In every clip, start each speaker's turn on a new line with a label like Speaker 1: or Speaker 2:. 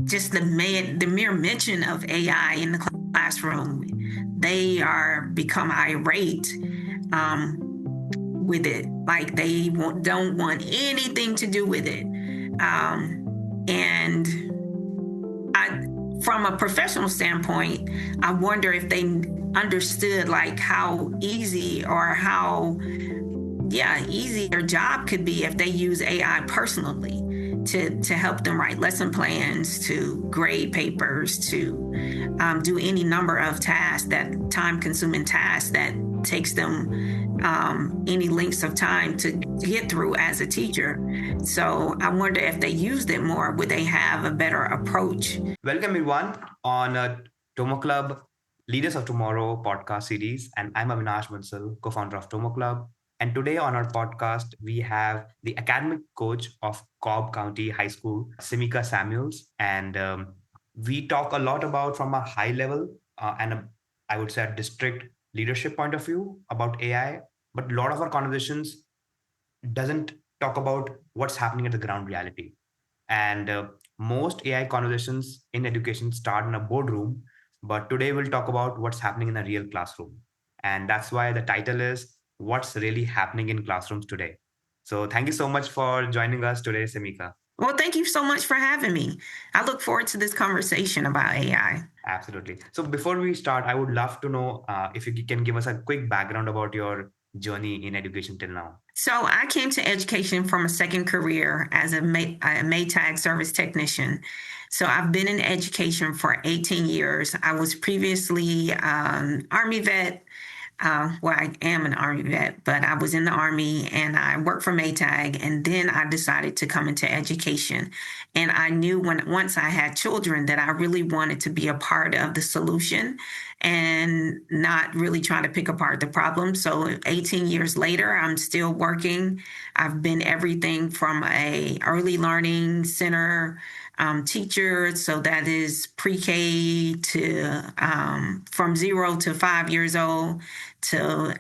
Speaker 1: just the mere mention of AI in the classroom, they are become irate with it. Like they don't want anything to do with it. And I, from a professional standpoint, I wonder if they understood like how easy or how easy their job could be if they use AI personally to help them write lesson plans, to grade papers, to do any number of tasks, that time-consuming tasks that takes them any lengths of time to get through as a teacher. So I wonder if they used it more, would they have a better approach?
Speaker 2: Welcome everyone on TomoClub Leaders of Tomorrow podcast series, and I'm Avinash Bansal, co-founder of TomoClub. And today on our podcast, we have the academic coach of Cobb County High School, Semeka Samuels, and we talk a lot about from a high level I would say a district leadership point of view about AI, but a lot of our conversations doesn't talk about what's happening at the ground reality. And most AI conversations in education start in a boardroom, but today we'll talk about what's happening in a real classroom. And that's why the title is What's Really Happening in Classrooms Today. So thank you so much for joining us today, Semeka.
Speaker 1: Well, thank you so much for having me. I look forward to this conversation about AI.
Speaker 2: Absolutely. So before we start, I would love to know if you can give us a quick background about your journey in education till now.
Speaker 1: So I came to education from a second career as a Maytag service technician. So I've been in education for 18 years. I was previously Army vet. Well, I am an Army vet, but I was in the Army and I worked for Maytag, and then I decided to come into education. And I knew once I had children that I really wanted to be a part of the solution and not really trying to pick apart the problem. So 18 years later, I'm still working. I've been everything from a early learning center teacher, so that is pre-K to from 0 to 5 years old, to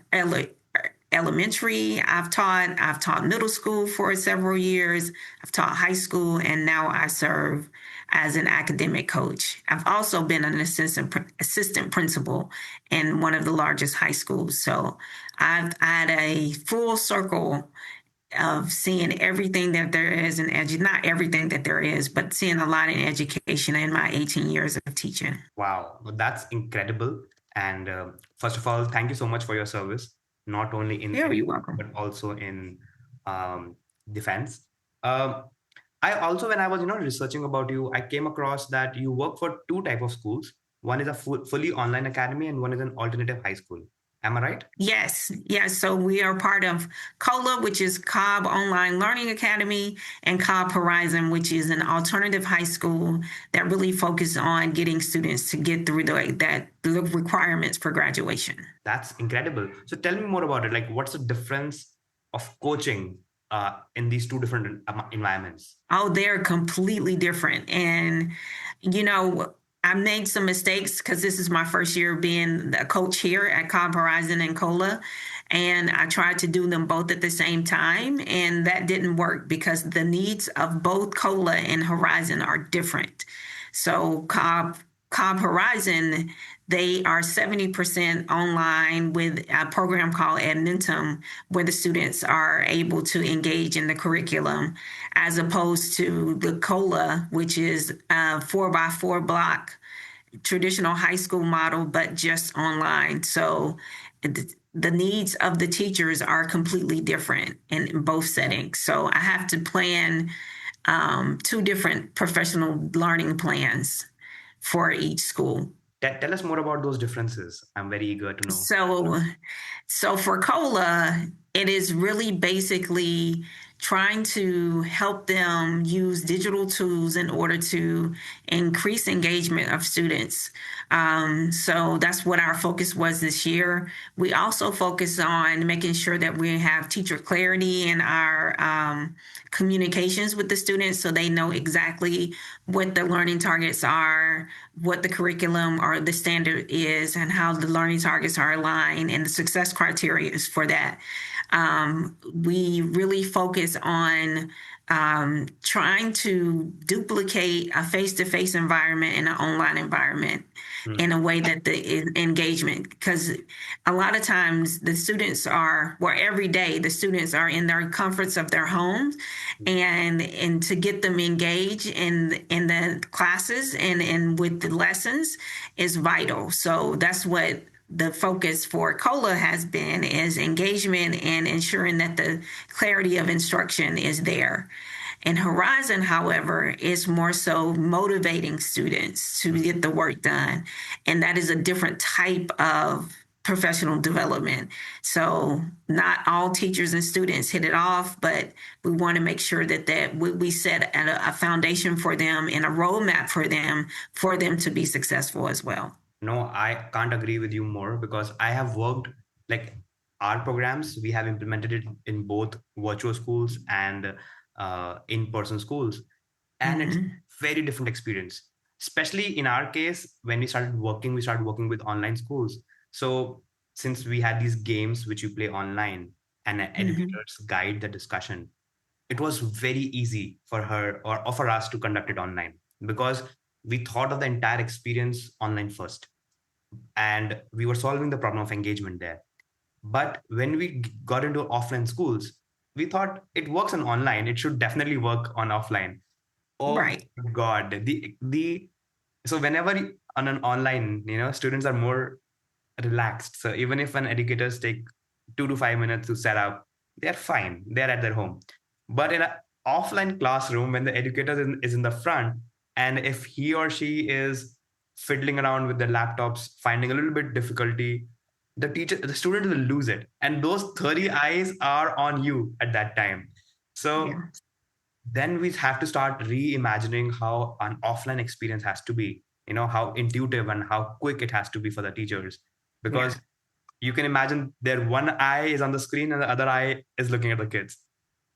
Speaker 1: elementary. I've taught middle school for several years. I've taught high school, and now I serve as an academic coach. I've also been an assistant principal in one of the largest high schools. So I've had a full circle of seeing everything that there is in not everything that there is, but seeing a lot in education in my 18 years of teaching.
Speaker 2: Wow, well, that's incredible. And first of all, thank you so much for your service, not only in
Speaker 1: You're
Speaker 2: education,
Speaker 1: welcome.
Speaker 2: but also in um, defense. Um, I also, when I was researching about you, I came across that you work for two type of schools. One is a fully online academy, and one is an alternative high school. Am I right?
Speaker 1: Yes, yes. So we are part of COLA, which is Cobb Online Learning Academy, and Cobb Horizon, which is an alternative high school that really focuses on getting students to get through the requirements for graduation.
Speaker 2: That's incredible. So tell me more about it. Like, what's the difference of coaching in these two different environments?
Speaker 1: Oh, they're completely different. And, you know, I made some mistakes because this is my first year being a coach here at Cobb Horizon and COLA. And I tried to do them both at the same time, and that didn't work because the needs of both COLA and Horizon are different. So Cobb Horizon, they are 70% online with a program called Admentum, where the students are able to engage in the curriculum, as opposed to the COLA, which is a 4x4 block traditional high school model, but just online. So the needs of the teachers are completely different in both settings. So I have to plan two different professional learning plans for each school.
Speaker 2: Tell us more about those differences. I'm very eager to know.
Speaker 1: So for COLA, it is really basically trying to help them use digital tools in order to increase engagement of students. So that's what our focus was this year. We also focus on making sure that we have teacher clarity in our communications with the students, so they know exactly what the learning targets are, what the curriculum or the standard is, and how the learning targets are aligned, and the success criteria is for that. We really focus on trying to duplicate a face-to-face environment in an online environment in a way that the engagement, because a lot of times the students are, well, every day the students are in their comforts of their homes, and to get them engaged in the classes and with the lessons is vital. So that's what the focus for COLA has been, is engagement and ensuring that the clarity of instruction is there. And Horizon, however, is more so motivating students to get the work done. And that is a different type of professional development. So not all teachers and students hit it off, but we want to make sure that we set a foundation for them and a roadmap for them to be successful as well.
Speaker 2: No, I can't agree with you more because I have worked like our programs, we have implemented it in both virtual schools and in-person schools. And it's
Speaker 1: Mm-hmm.
Speaker 2: very different experience, especially in our case. When we started working with online schools. So since we had these games which you play online and
Speaker 1: Mm-hmm.
Speaker 2: educators guide the discussion, it was very easy for her or for us to conduct it online because we thought of the entire experience online first, and we were solving the problem of engagement there. But when we got into offline schools, we thought it works on online, it should definitely work on offline. Oh
Speaker 1: Right.
Speaker 2: God, the so whenever on an online, students are more relaxed. So even if an educators take 2 to 5 minutes to set up, they're fine. They're at their home. But in an offline classroom, when the educator is in the front, and if he or she is fiddling around with their laptops, finding a little bit difficulty, the student will lose it. And those 30 eyes are on you at that time. So
Speaker 1: Yeah.
Speaker 2: then we have to start reimagining how an offline experience has to be, how intuitive and how quick it has to be for the teachers.
Speaker 1: Yeah.
Speaker 2: Because you can imagine their one eye is on the screen and the other eye is looking at the kids.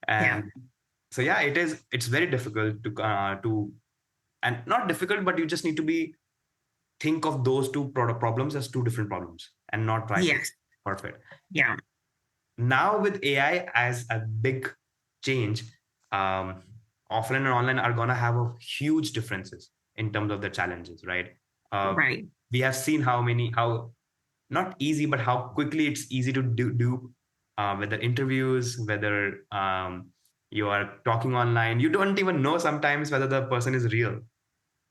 Speaker 1: Yeah.
Speaker 2: And so yeah, it's very difficult to and not difficult, but you just need to be think of those two problems as two different problems and not try to
Speaker 1: Yes.
Speaker 2: perfect.
Speaker 1: Yeah.
Speaker 2: Now with AI as a big change, um, offline and online are gonna have a huge differences in terms of the challenges, right? Uh,
Speaker 1: Right.
Speaker 2: we have seen how not easy, but how quickly it's easy to do whether interviews, whether you are talking online, you don't even know sometimes whether the person is real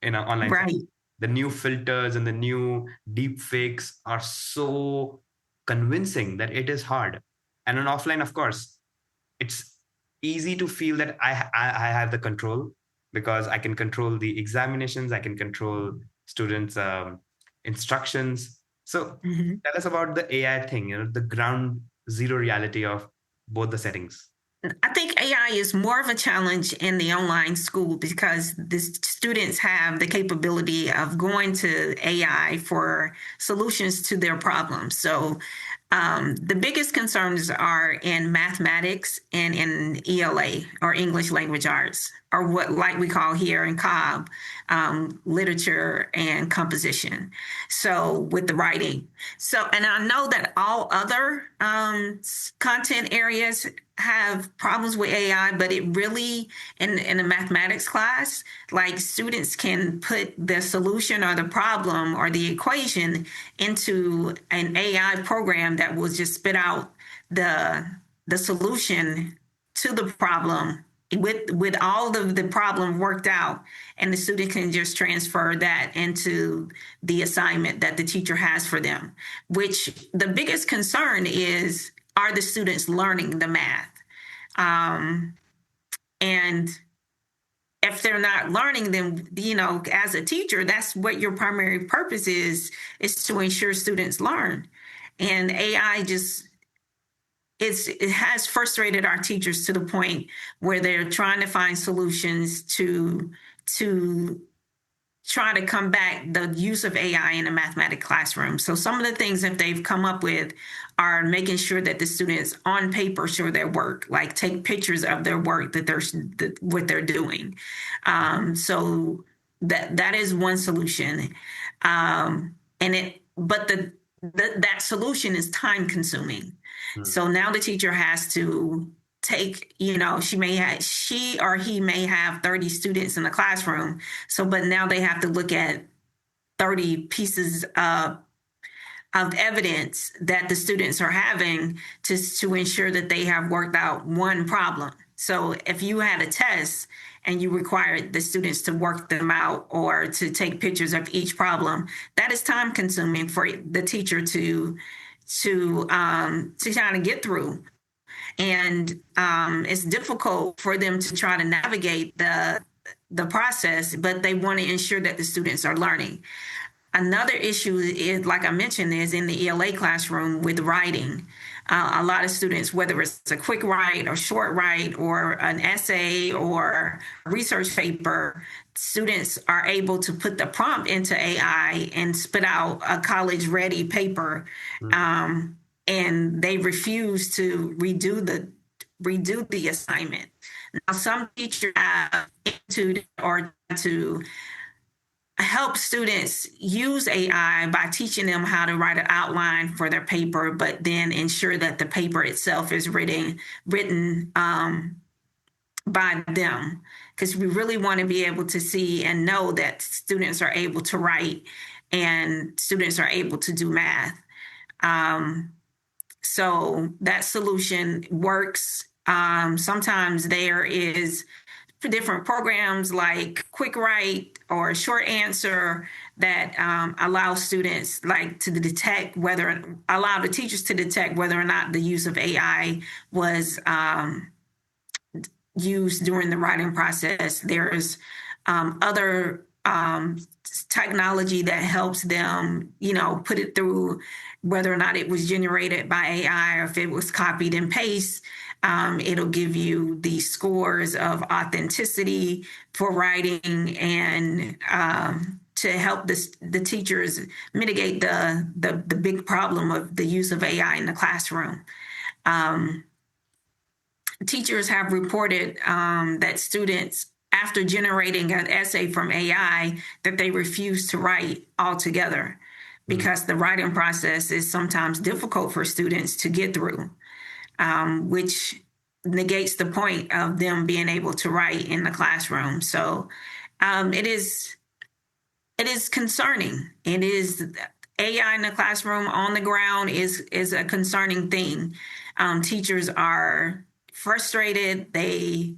Speaker 2: in an online setting.
Speaker 1: Right.
Speaker 2: The new filters and the new deep fakes are so convincing that it is hard. And on offline, of course, it's easy to feel that I have the control because I can control the examinations, I can control students' instructions. So
Speaker 1: Mhm.
Speaker 2: tell us about the AI thing, the ground zero reality of both the settings.
Speaker 1: I think AI is more of a challenge in the online school because the students have the capability of going to AI for solutions to their problems. So the biggest concerns are in mathematics and in ELA, or English language arts, or what like we call here in Cobb, literature and composition. So with the writing. So, and I know that all other content areas have problems with AI, but it really, in a mathematics class, like students can put the solution or the problem or the equation into an AI program that will just spit out the the solution to the problem with all of the problem worked out, and the student can just transfer that into the assignment that the teacher has for them. Which the biggest concern is, are the students learning the math? um, and if they're not learning, then as a teacher, that's what your primary purpose is to ensure students learn. And AI just it has frustrated our teachers to the point where they're trying to find solutions to try to combat the use of AI in a mathematics classroom. So some of the things that they've come up with are making sure that the students on paper show their work, like take pictures of their work what they're doing. So that is one solution, and that solution is time consuming.
Speaker 2: Hmm.
Speaker 1: So now the teacher has to take, she or he may have 30 students in the classroom. So, but now they have to look at 30 pieces of evidence that the students are having to ensure that they have worked out one problem. So if you had a test and you required the students to work them out or to take pictures of each problem, that is time consuming for the teacher to kind of get through. And it's difficult for them to try to navigate the process, but they want to ensure that the students are learning. Another issue is, like I mentioned, is in the ELA classroom with writing. A lot of students, whether it's a quick write or short write or an essay or a research paper, students are able to put the prompt into AI and spit out a college-ready paper, and they refuse to redo the assignment. Now, some teachers have instituted or to help students use AI by teaching them how to write an outline for their paper, but then ensure that the paper itself is written by them. Because we really want to be able to see and know that students are able to write and students are able to do math. So that solution works. Sometimes there is different programs like Quick Write or Short Answer that allow students allow the teachers to detect whether or not the use of AI was used during the writing process. There's other technology that helps them, put it through whether or not it was generated by AI or if it was copied and paste. It'll give you the scores of authenticity for writing and to help the teachers mitigate the big problem of the use of AI in the classroom. Teachers have reported that students, after generating an essay from AI, that they refuse to write altogether because the writing process is sometimes difficult for students to get through, which negates the point of them being able to write in the classroom. So it is concerning. It is AI in the classroom on the ground is a concerning thing. Teachers are frustrated. They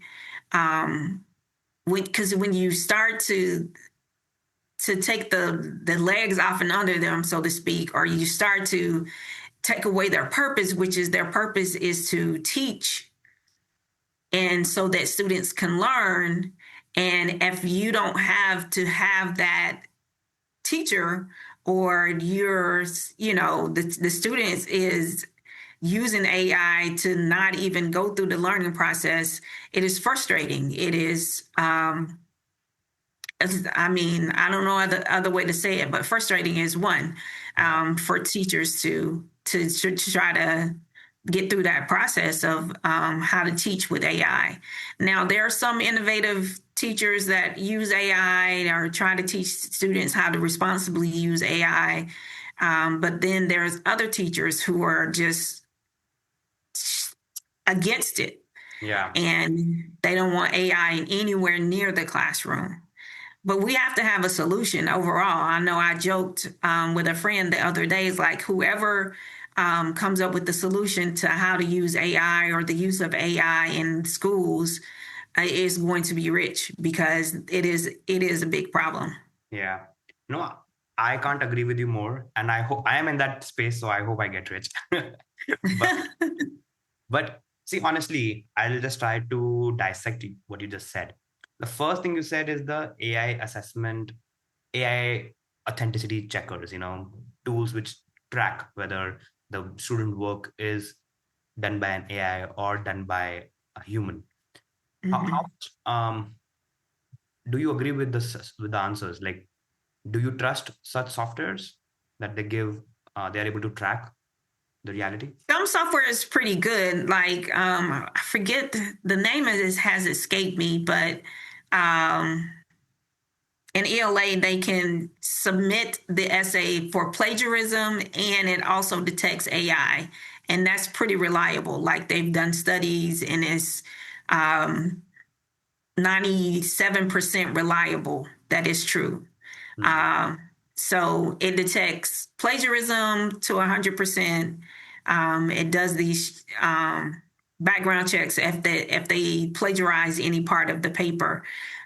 Speaker 1: because when you start to take the legs off and under them, so to speak, or you start to take away their purpose, which is their purpose is to teach and so that students can learn. And if you don't have to have that teacher or the students is using AI to not even go through the learning process, it is frustrating. It is, I don't know other way to say it, but frustrating is one for teachers to try to get through that process of how to teach with AI. Now, there are some innovative teachers that use AI or try to teach students how to responsibly use AI. But then there's other teachers who are just against it.
Speaker 2: Yeah.
Speaker 1: And they don't want AI anywhere near the classroom. But we have to have a solution overall. I know I joked with a friend the other day, is like whoever comes up with the solution to how to use AI or the use of AI in schools is going to be rich because it is a big problem.
Speaker 2: Yeah. No, I can't agree with you more. And I hope I am in that space, so I hope I get rich. but, but see, honestly, I'll just try to dissect what you just said. The first thing you said is the AI assessment, AI authenticity checkers, tools which track whether the student work is done by an AI or done by a human. How do you agree with the answers? Like, do you trust such softwares that they're able to track the reality?
Speaker 1: Some software is pretty good. Like I forget the name of this has escaped me, but in ELA, they can submit the essay for plagiarism and it also detects AI. and that's pretty reliable. Like they've done studies, and it's 97% reliable. That is true.
Speaker 2: Hmm.
Speaker 1: Um, so it detects plagiarism to 100%. It does these background checks if they plagiarize any part of the paper.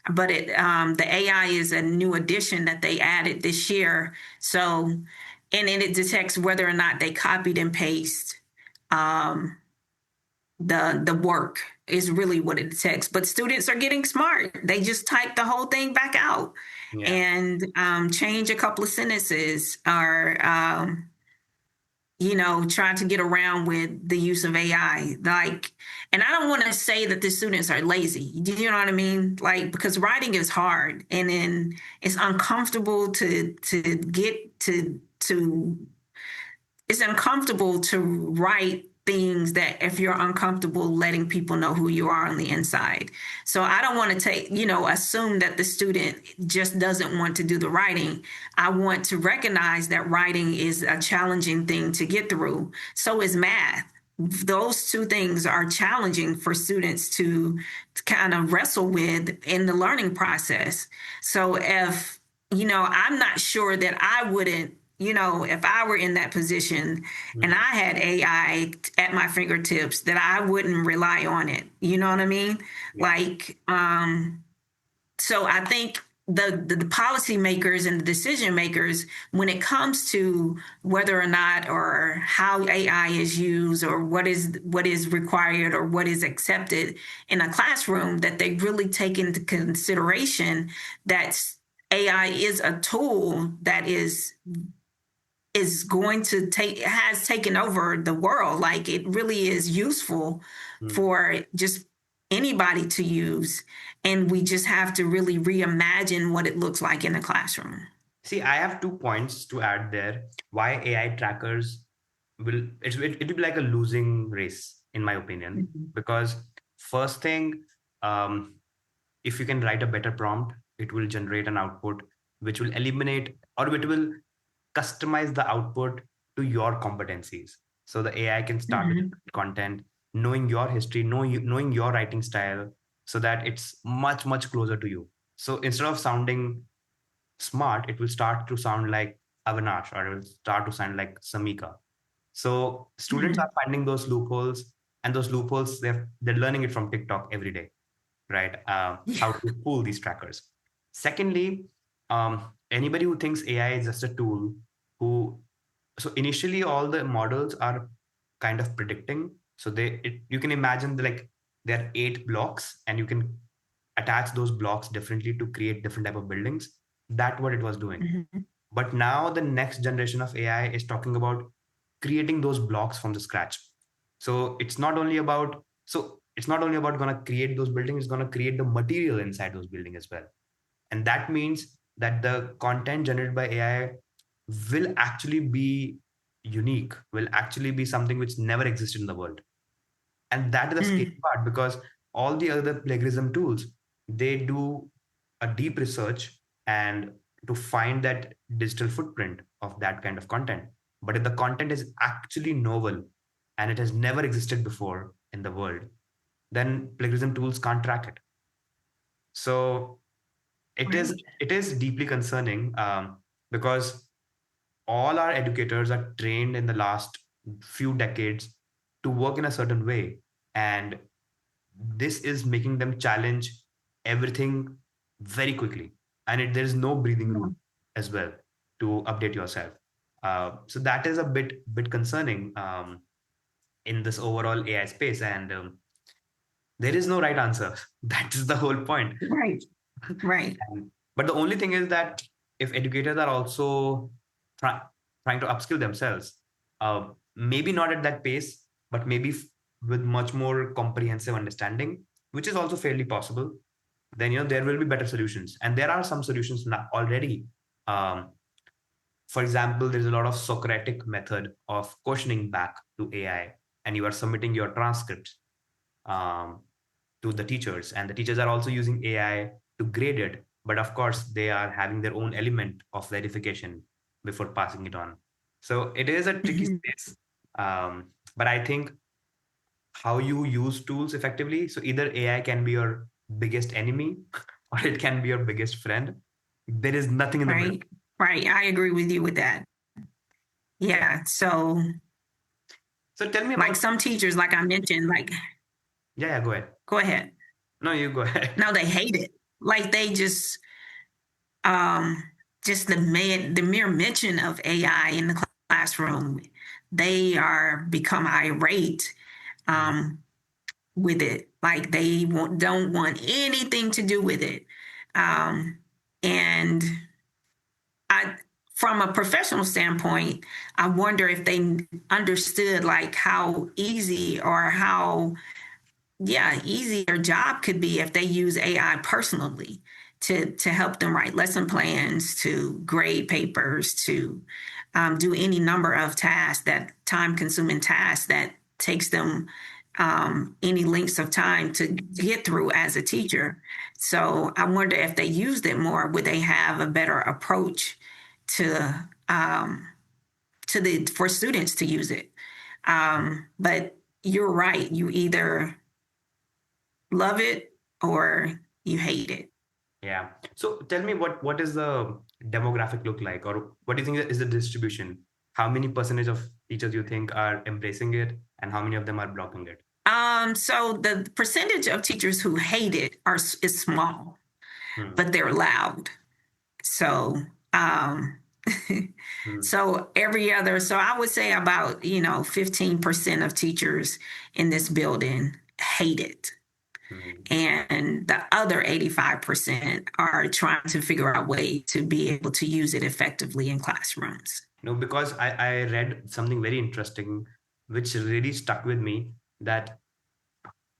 Speaker 1: But the AI is a new addition that they added this year. So, and it detects whether or not they copied and paste um, the work is really what it detects. But students are getting smart. They just type the whole thing back out
Speaker 2: Yeah.
Speaker 1: and change a couple of sentences, or trying to get around with the use of AI. Like, and I don't want to say that the students are lazy. Do you know what I mean? Like, because writing is hard, and then it's uncomfortable to get to it's uncomfortable to write things that if you're uncomfortable letting people know who you are on the inside. So I don't want to assume that the student just doesn't want to do the writing. I want to recognize that writing is a challenging thing to get through. So is math. Those two things are challenging for students to kind of wrestle with in the learning process. So if I'm not sure that I wouldn't, if I were in that position and
Speaker 2: Hmm.
Speaker 1: I had AI at my fingertips, that I wouldn't rely on it. You know what I mean?
Speaker 2: Yeah.
Speaker 1: Like, so I think the policymakers and the decision makers, when it comes to whether or not or how AI is used, or what is required or what is accepted in a classroom, that they really take into consideration that AI is a tool that is going to has taken over the world. Like, it really is useful
Speaker 2: Hmm.
Speaker 1: for just anybody to use. And we just have to really reimagine what it looks like in the classroom.
Speaker 2: See, I have 2 points to add there. Why AI trackers it will be like a losing race, in my opinion,
Speaker 1: Mhm.
Speaker 2: because first thing, um, if you can write a better prompt, it will generate an output which will eliminate, or it will customize the output to your competencies. So the AI can start to
Speaker 1: Mhm.
Speaker 2: generate content, knowing your history, knowing your writing style, so that it's much, much closer to you. So instead of sounding smart, it will start to sound like Avinash, or it will start to sound like Semeka. So students are
Speaker 1: Mhm.
Speaker 2: finding those loopholes, and those loopholes they're learning it from TikTok every day, right? How to pull these trackers. Secondly, anybody who thinks AI is just a tool, who so initially all the models are kind of predicting. So you can imagine like there are 8 blocks, and you can attach those blocks differently to create different type of buildings. That's what it was doing.
Speaker 1: Mhm.
Speaker 2: But now the next generation of AI is talking about creating those blocks from the scratch. So it's not only about going to create those buildings, it's going to create the material inside those buildings as well. And that means that the content generated by AI will actually be unique, will actually be something which never existed in the world. And that is the scary
Speaker 1: Mhm.
Speaker 2: part, because all the other plagiarism tools, they do a deep research and to find that digital footprint of that kind of content. But if the content is actually novel and it has never existed before in the world, then plagiarism tools can't track it. So it is
Speaker 1: Right.
Speaker 2: it is deeply concerning, because all our educators are trained in the last few decades to work in a certain way, and this is making them challenge everything very quickly, and there is no breathing
Speaker 1: Yeah.
Speaker 2: room as well to update yourself. So that is a bit concerning, in this overall AI space, and there is no right answer. That is the whole point.
Speaker 1: Right. Right.
Speaker 2: But the only thing is that if educators are also try, trying to upskill themselves, maybe not at that pace, but maybe with much more comprehensive understanding, which is also fairly possible, then there will be better solutions, and there are some solutions now already. Um, for example, there's a lot of Socratic method of questioning back to AI, and you are submitting your transcripts um, to the teachers, and the teachers are also using AI to grade it. But of course, they are having their own element of verification before passing it on. So it is a tricky
Speaker 1: Mhm.
Speaker 2: space. Um, But I think how you use tools effectively. So either AI can be your biggest enemy or it can be your biggest friend. There is nothing in the middle.
Speaker 1: Right. Right. I agree with you with that. Yeah. So,
Speaker 2: So tell me
Speaker 1: like
Speaker 2: about,
Speaker 1: some teachers, like I mentioned, like,
Speaker 2: yeah, go ahead.
Speaker 1: go ahead.
Speaker 2: No, you go ahead.
Speaker 1: No, they hate it. Like they um, just the mere mention of AI in the classroom, they are become irate
Speaker 2: Mm.
Speaker 1: um, with it. Like they don't want anything to do with it. Um, and I, from a professional standpoint, I wonder if they understood like how easy or how easy their job could be if they use AI personally to help them write lesson plans, to grade papers, to do any number of tasks that time consuming tasks that takes them any lengths of time to get through as a teacher. So I wonder if they used it more, would they have a better approach to the for students to use it? But you're right. You either love it or you hate it.
Speaker 2: Yeah. So tell me what is the demographic look like, or what do you think is the distribution? How many percentage of teachers you think are embracing it, and how many of them are blocking it?
Speaker 1: So the percentage of teachers who hate it is small,
Speaker 2: Hmm.
Speaker 1: but they're loud. So um,
Speaker 2: Hmm.
Speaker 1: so every other, so I would say about 15% of teachers in this building hate it.
Speaker 2: Hmm.
Speaker 1: And the other 85% are trying to figure out ways to be able to use it effectively in classrooms.
Speaker 2: No, because I read something very interesting, which really stuck with me, that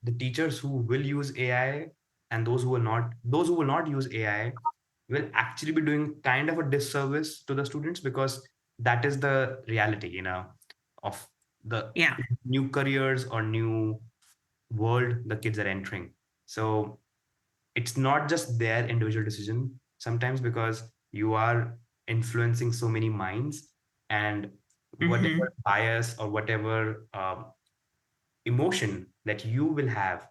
Speaker 2: the teachers who will use AI and those who will not use AI will actually be doing kind of a disservice to the students, because that is the reality, of the
Speaker 1: Yeah.
Speaker 2: new careers or new world the kids are entering. So it's not just their individual decision sometimes, because you are influencing so many minds, and
Speaker 1: Mm-hmm.
Speaker 2: whatever bias or whatever emotion that you will have,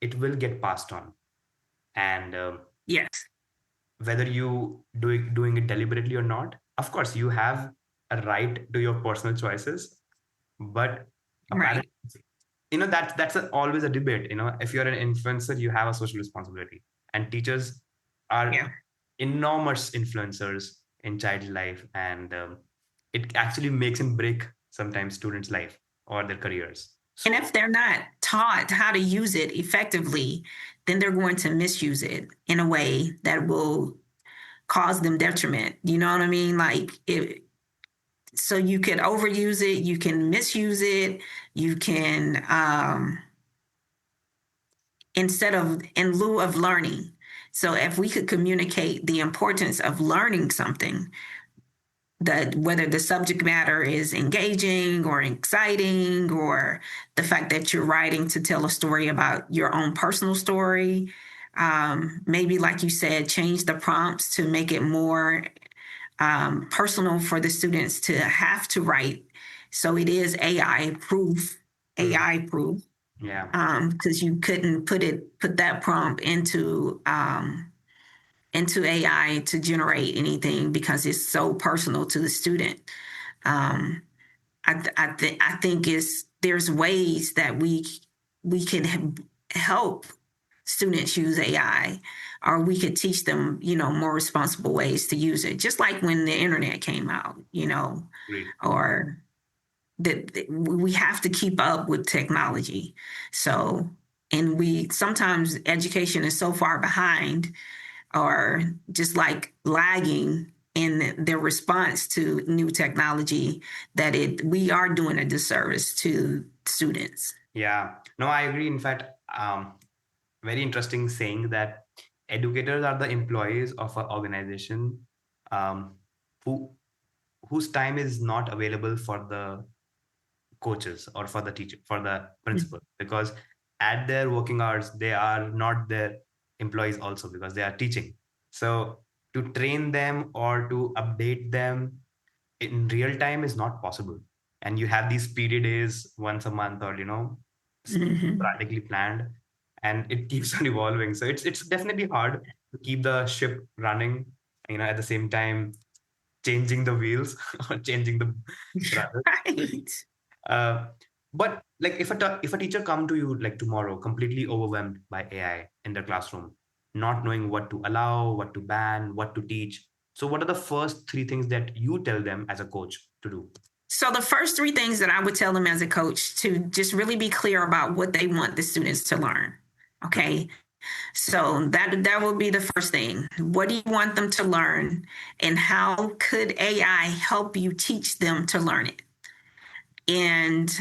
Speaker 2: it will get passed on. And
Speaker 1: Yes.
Speaker 2: whether you doing it deliberately or not, of course you have a right to your personal choices, but
Speaker 1: Right.
Speaker 2: apparently, always a debate. If you're an influencer, you have a social responsibility, and teachers are
Speaker 1: Yeah.
Speaker 2: enormous influencers in child life, and it actually makes and break sometimes students life or their careers.
Speaker 1: And
Speaker 2: So
Speaker 1: if they're not taught how to use it effectively, then they're going to misuse it in a way that will cause them detriment. You know what I mean? Like it, so you can overuse it, you can misuse it, you can instead of in lieu of learning. So if we could communicate the importance of learning something, that whether the subject matter is engaging or exciting, or the fact that you're writing to tell a story about your own personal story, maybe like you said, change the prompts to make it more personal for the students to have to write. So it is
Speaker 2: hmm,
Speaker 1: AI proof,
Speaker 2: yeah.
Speaker 1: because you couldn't put that prompt into AI to generate anything because it's so personal to the student. Um, I think there's ways that we can help students use AI, or we could teach them, more responsible ways to use it. Just like when the internet came out,
Speaker 2: Great.
Speaker 1: or that we have to keep up with technology. So, and we sometimes education is so far behind, or just like lagging in their response to new technology, that we are doing a disservice to students.
Speaker 2: Yeah, no, I agree. In fact, very interesting saying that educators are the employees of an organization, um, who whose time is not available for the coaches or for the teacher, for the principal, because at their working hours they are not their employees also, because they are teaching. So to train them or to update them in real time is not possible. and you have these PD days once a month, or
Speaker 1: Hmm.
Speaker 2: sporadically planned, and it keeps on evolving. So it's definitely hard to keep the ship running, at the same time changing the wheels or changing the rudder.
Speaker 1: Right.
Speaker 2: Uh, but like if a teacher come to you like tomorrow, completely overwhelmed by AI in their classroom, not knowing what to allow, what to ban, what to teach. So what are the first three things that you tell them as a coach to do?
Speaker 1: So the first three things that I would tell them as a coach to just really be clear about what they want the students to learn. Okay. So that will be the first thing. What do you want them to learn, and how could AI help you teach them to learn it? And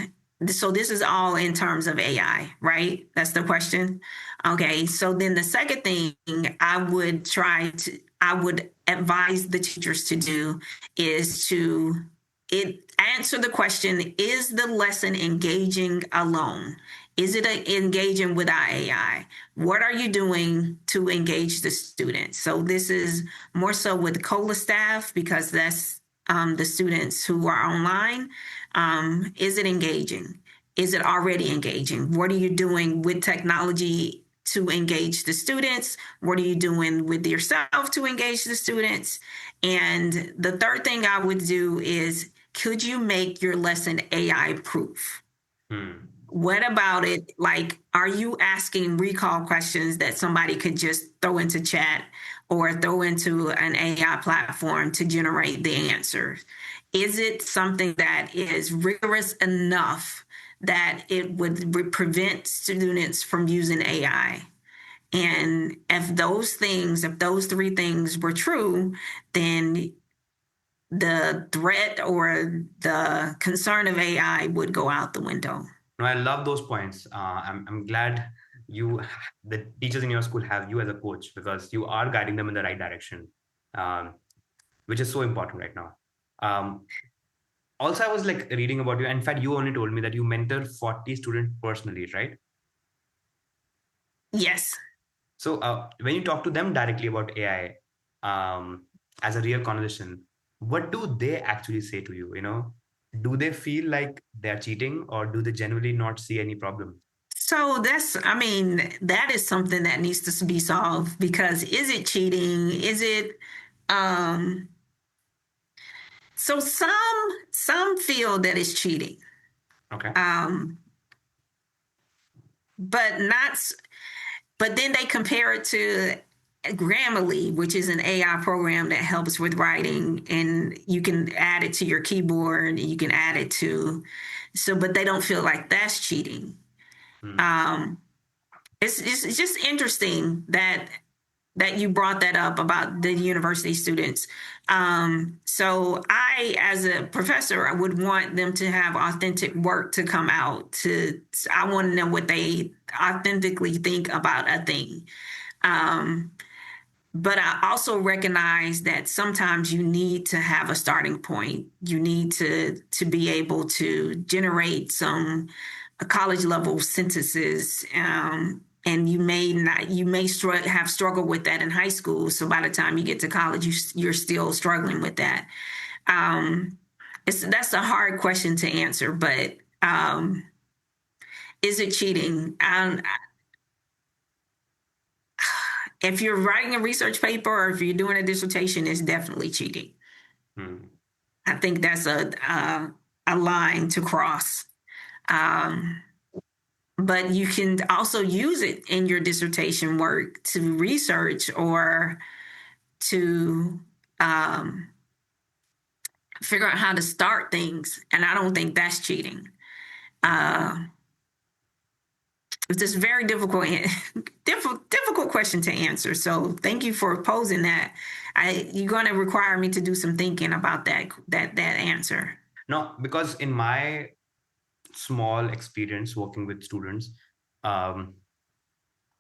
Speaker 1: so this is all in terms of AI, right? That's the question. Okay. So then the second thing I would advise the teachers to do is to answer the question, is the lesson engaging alone? Is it engaging without AI? What are you doing to engage the students? So this is more so with COLA staff, because that's the students who are online. Is it engaging? Is it already engaging? What are you doing with technology to engage the students? What are you doing with yourself to engage the students? And the third thing I would do is, could you make your lesson AI proof?
Speaker 2: Hmm.
Speaker 1: What about it? Like, are you asking recall questions that somebody could just throw into chat or throw into an AI platform to generate the answers? Is it something that is rigorous enough that it would prevent students from using AI? And if those three things were true, then the threat or the concern of AI would go out the window.
Speaker 2: No, I love those points. I'm glad the teachers in your school have you as a coach, because you are guiding them in the right direction, um, which is so important right now. Um, Also, I was like reading about you. In fact, you only told me that you mentor 40 students personally, right?
Speaker 1: Yes.
Speaker 2: So when you talk to them directly about AI, as a real conversation, what do they actually say to you? Do they feel like they're cheating, or do they genuinely not see any problem?
Speaker 1: So I mean, that is something that needs to be solved, because is it cheating? Is it, um, so some feel that it's cheating.
Speaker 2: Okay.
Speaker 1: Um, but not, but then they compare it to Grammarly, which is an AI program that helps with writing, and you can add it to your keyboard, and you can add it to, but they don't feel like that's cheating.
Speaker 2: Hmm.
Speaker 1: Um, it's just interesting that you brought that up about the university students. So I, as a professor, I would want them to have authentic work to come out. I want to know what they authentically think about a thing. Um, but I also recognize that sometimes you need to have a starting point. You need to be able to generate some college level sentences, and you may have struggled with that in high school. So by the time you get to college, you're still struggling with that. Um, that's a hard question to answer, but is it cheating? If you're writing a research paper or if you're doing a dissertation, it's definitely cheating.
Speaker 2: Hmm.
Speaker 1: I think that's a line to cross. Um, but you can also use it in your dissertation work to research or to um, figure out how to start things. And I don't think that's cheating. Uh, it's just very difficult question to answer. So thank you for posing that. You're going to require me to do some thinking about that answer.
Speaker 2: No, because in my small experience working with students, um,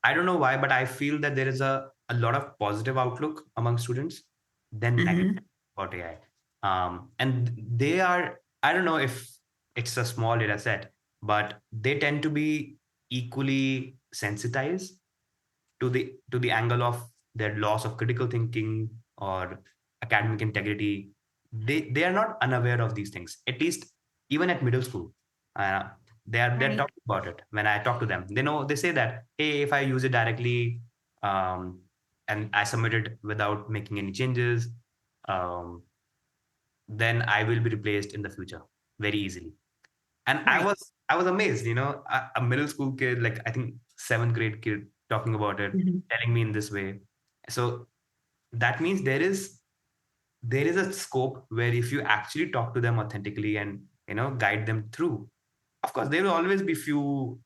Speaker 2: I don't know why, but I feel that there is a lot of positive outlook among students than negative
Speaker 1: Mm-hmm.
Speaker 2: about AI. And they are, I don't know if it's a small data set, but they tend to be equally sensitized to the angle of their loss of critical thinking or academic integrity. They are not unaware of these things. At least even at middle school. Uh, they're
Speaker 1: Right.
Speaker 2: talking about it. When I talk to them, they say that, hey, if I use it directly, um, and I submit it without making any changes, um, then I will be replaced in the future very easily. And
Speaker 1: Right.
Speaker 2: I was amazed, a middle school kid, like I think seventh grade kid, talking about it,
Speaker 1: Mhm.
Speaker 2: telling me in this way. So that means there is a scope where if you actually talk to them authentically and guide them through, of course there will always be few,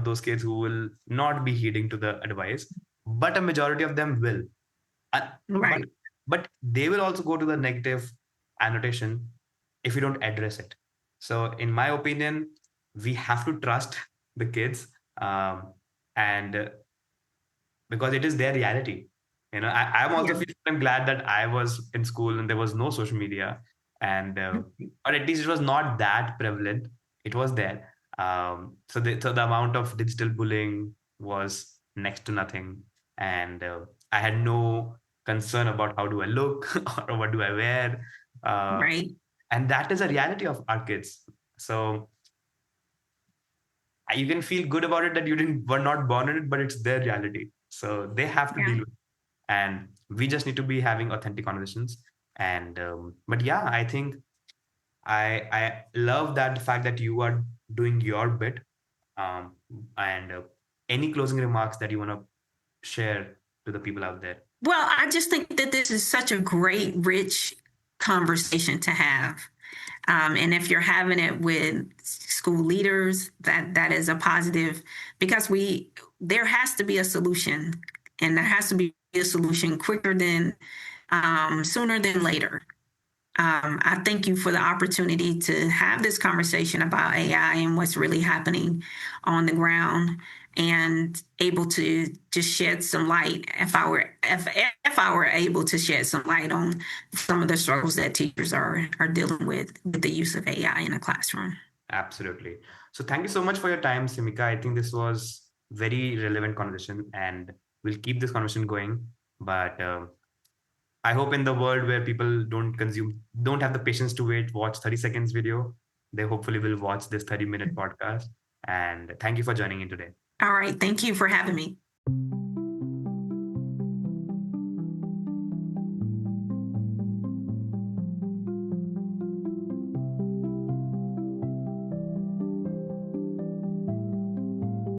Speaker 2: those kids who will not be heeding to the advice, but a majority of them will. Uh, but
Speaker 1: Right.
Speaker 2: but they will also go to the negative annotation if you don't address it. So in my opinion, we have to trust the kids, and because it is their reality. I'm also
Speaker 1: Yeah.
Speaker 2: feeling glad that I was in school and there was no social media, and or at least it was not that prevalent. It was there. So the amount of digital bullying was next to nothing, and I had no concern about how do I look or what do I wear, uh,
Speaker 1: Right.
Speaker 2: and that is a reality of our kids. So you can feel good about it that you didn't were not born in it, but it's their reality. So they have to
Speaker 1: Yeah.
Speaker 2: deal with it. And we just need to be having authentic conversations. And but yeah, I think I love that the fact that you are doing your bit. Um, and any closing remarks that you want to share to the people out there?
Speaker 1: Well, I just think that this is such a great, rich conversation to have. And if you're having it with school leaders, that is a positive, because there has to be a solution, and there has to be a solution quicker than sooner than later. I thank you for the opportunity to have this conversation about AI and what's really happening on the ground, and able to just shed some light, if I were able to shed some light on some of the struggles that teachers are dealing with the use of AI in a classroom.
Speaker 2: Absolutely. So thank you so much for your time, Simika. I think this was very relevant conversation, and we'll keep this conversation going. But I hope in the world where people don't have the patience to watch 30 seconds video, they hopefully will watch this 30-minute podcast. And thank you for joining in today.
Speaker 1: All right. Thank you for having me.